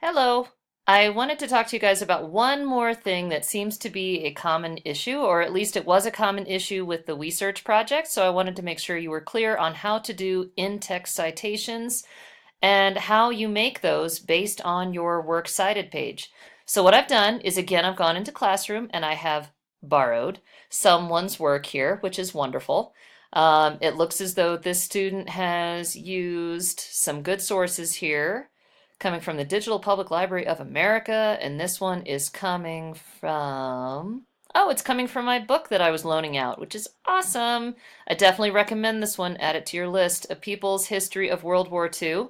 Hello. I wanted to talk to you guys about one more thing that seems to be a common issue, or at least it was a common issue with the research project. So I wanted to make sure you were clear on how to do in-text citations and how you make those based on your works cited page. So what I've done is, again, I've gone into Classroom and I have borrowed someone's work here, which is wonderful. It looks as though this student has used some good sources here, coming from the Digital Public Library of America, and this one is coming from, oh, it's coming from my book that I was loaning out, which is awesome. I definitely recommend this one. Add it to your list, A People's History of World War II.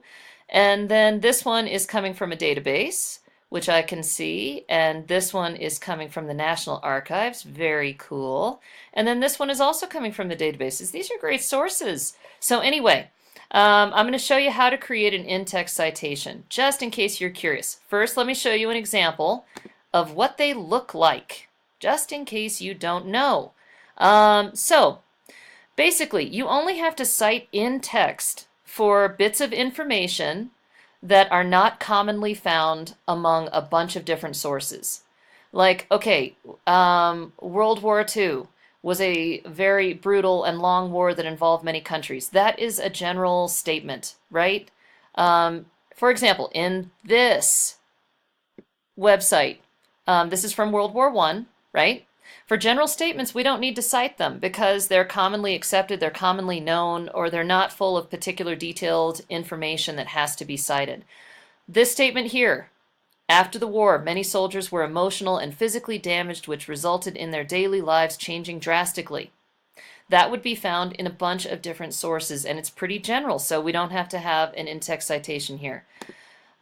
And then this one is coming from a database, which I can see, and this one is coming from the National Archives. Very cool. And then this one is also coming from the databases. These are great sources. So anyway, I'm going to show you how to create an in-text citation, just in case you're curious. First, let me show you an example of what they look like, just in case you don't know. So, basically, you only have to cite in text for bits of information that are not commonly found among a bunch of different sources. Like, okay, World War II was a very brutal and long war that involved many countries. That is a general statement, right? For example, in this website, this is from World War I, right? For general statements, we don't need to cite them because they're commonly accepted, they're commonly known, or they're not full of particular detailed information that has to be cited. This statement here, after the war, many soldiers were emotional and physically damaged, which resulted in their daily lives changing drastically. That would be found in a bunch of different sources, and it's pretty general, so we don't have to have an in-text citation here.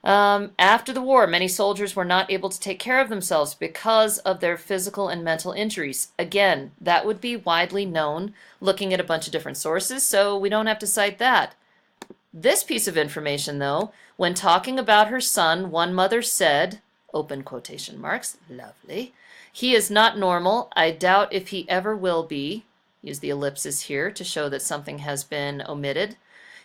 After the war, many soldiers were not able to take care of themselves because of their physical and mental injuries. Again, that would be widely known looking at a bunch of different sources, so we don't have to cite that. This piece of information, though, when talking about her son, one mother said, open quotation marks, lovely, he is not normal. I doubt if he ever will be. Use the ellipsis here to show that something has been omitted.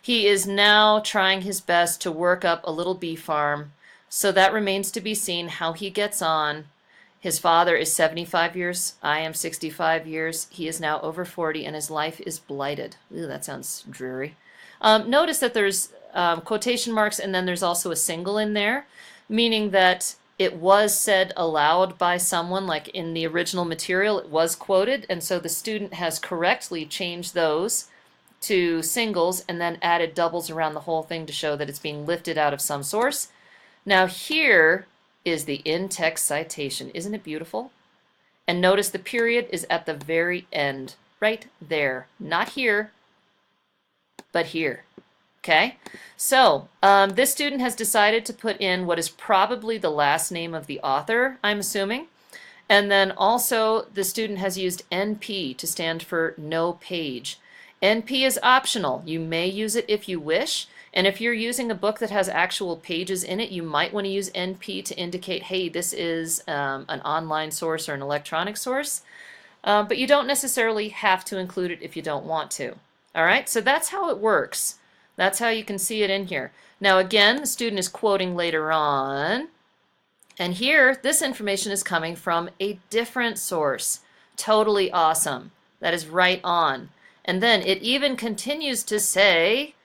He is now trying his best to work up a little bee farm, so that remains to be seen how he gets on. His father is 75 years, I am 65 years. He is now over 40 and his life is blighted. Ooh, that sounds dreary. Notice that there's quotation marks and then there's also a single in there, meaning that it was said aloud by someone, like in the original material it was quoted, and so the student has correctly changed those to singles and then added doubles around the whole thing to show that it's being lifted out of some source. Now here is the in-text citation. Isn't it beautiful? And notice the period is at the very end, right there. Not here, but here. Okay, so this student has decided to put in what is probably the last name of the author, I'm assuming. And then also the student has used NP to stand for no page. NP is optional. You may use it if you wish. And if you're using a book that has actual pages in it, you might want to use NP to indicate, hey, this is an online source or an electronic source. But you don't necessarily have to include it if you don't want to. All right, so that's how it works. That's how you can see it in here. Now again, the student is quoting later on. And here, this information is coming from a different source. Totally awesome. That is right on. And then it even continues to say,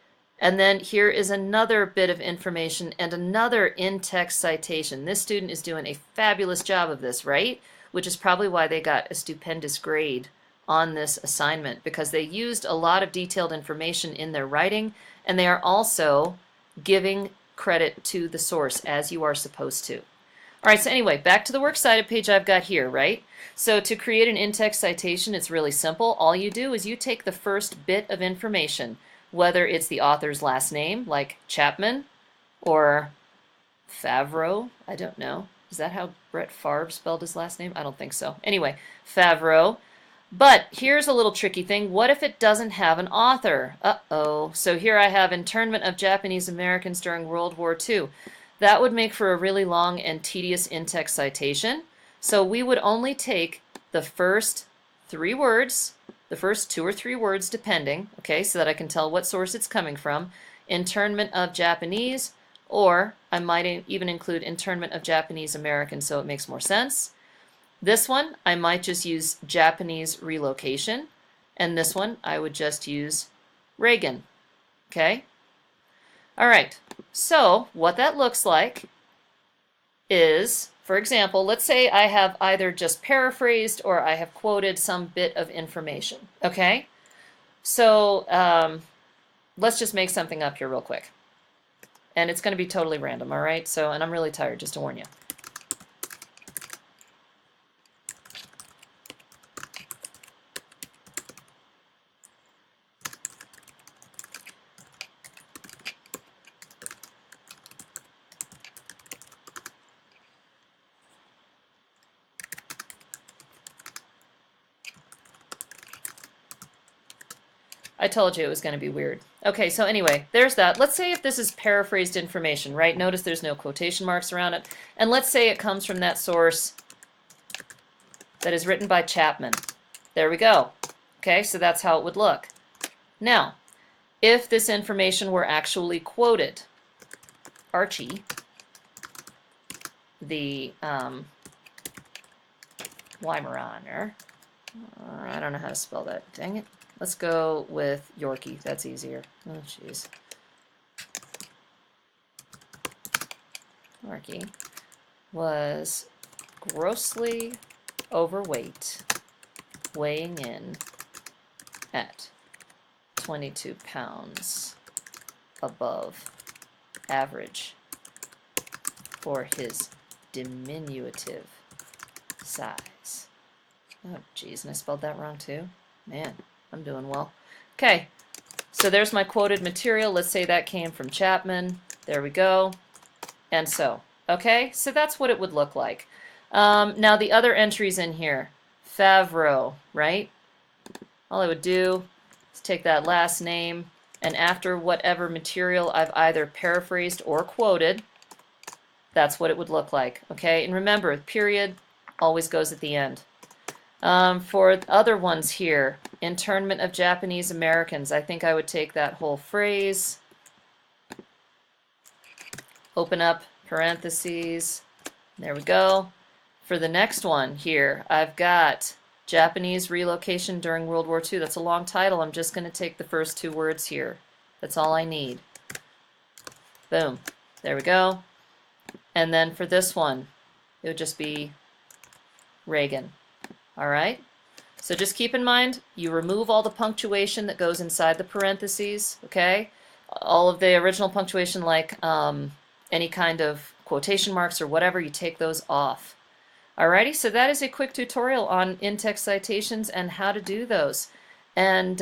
and then here is another bit of information and another in-text citation. This student is doing a fabulous job of this, right? Which is probably why they got a stupendous grade on this assignment, because they used a lot of detailed information in their writing, and they are also giving credit to the source, as you are supposed to. All right, so anyway, back to the works cited page I've got here, right? So to create an in-text citation, it's really simple. All you do is you take the first bit of information, whether it's the author's last name, like Chapman, or Favreau, I don't know. Is that how Brett Favre spelled his last name? I don't think so. Anyway, Favreau. But here's a little tricky thing. What if it doesn't have an author? Uh-oh. So here I have internment of Japanese Americans during World War II. That would make for a really long and tedious in-text citation. So we would only take the first 3 words, the first 2 or 3 words depending, okay, so that I can tell what source it's coming from. Internment of Japanese, Or I might even include internment of Japanese Americans so it makes more sense. This one, I might just use Japanese relocation. And this one, I would just use Reagan. Okay? All right. So what that looks like is, for example, let's say I have either just paraphrased or I have quoted some bit of information. Okay? So let's just make something up here real quick. And it's going to be totally random, all right? So, and I'm really tired, just to warn you. I told you it was going to be weird. Okay, so anyway, there's that. Let's say if this is paraphrased information, right? Notice there's no quotation marks around it. And let's say it comes from that source that is written by Chapman. There we go. Okay, so that's how it would look. Now, if this information were actually quoted, Archie, the Weimaraner, I don't know how to spell that, dang it. Let's go with Yorkie, that's easier. Oh, jeez. Yorkie was grossly overweight, weighing in at 22 pounds above average for his diminutive size. Oh, geez, and I spelled that wrong too? Man, I'm doing well. Okay, so there's my quoted material. Let's say that came from Chapman. There we go. And so, okay, so that's what it would look like. Now the other entries in here, Favreau, right? All I would do is take that last name, and after whatever material I've either paraphrased or quoted, that's what it would look like, okay? And remember, period always goes at the end. For other ones here, internment of Japanese Americans, I think I would take that whole phrase, open up parentheses, there we go. For the next one here, I've got Japanese relocation during World War II. That's a long title. I'm just going to take the first two words here. That's all I need. Boom. There we go. And then for this one, it would just be Reagan. All right? So just keep in mind, you remove all the punctuation that goes inside the parentheses, okay? All of the original punctuation, like any kind of quotation marks or whatever, you take those off. Alrighty, so that is a quick tutorial on in-text citations and how to do those. And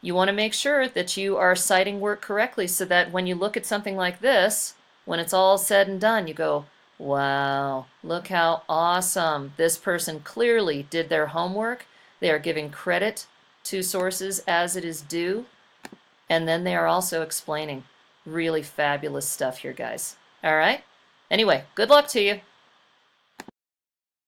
you want to make sure that you are citing work correctly so that when you look at something like this, when it's all said and done, you go, wow, look how awesome. This person clearly did their homework. They are giving credit to sources as it is due. And then they are also explaining really fabulous stuff here, guys. All right? Anyway, good luck to you.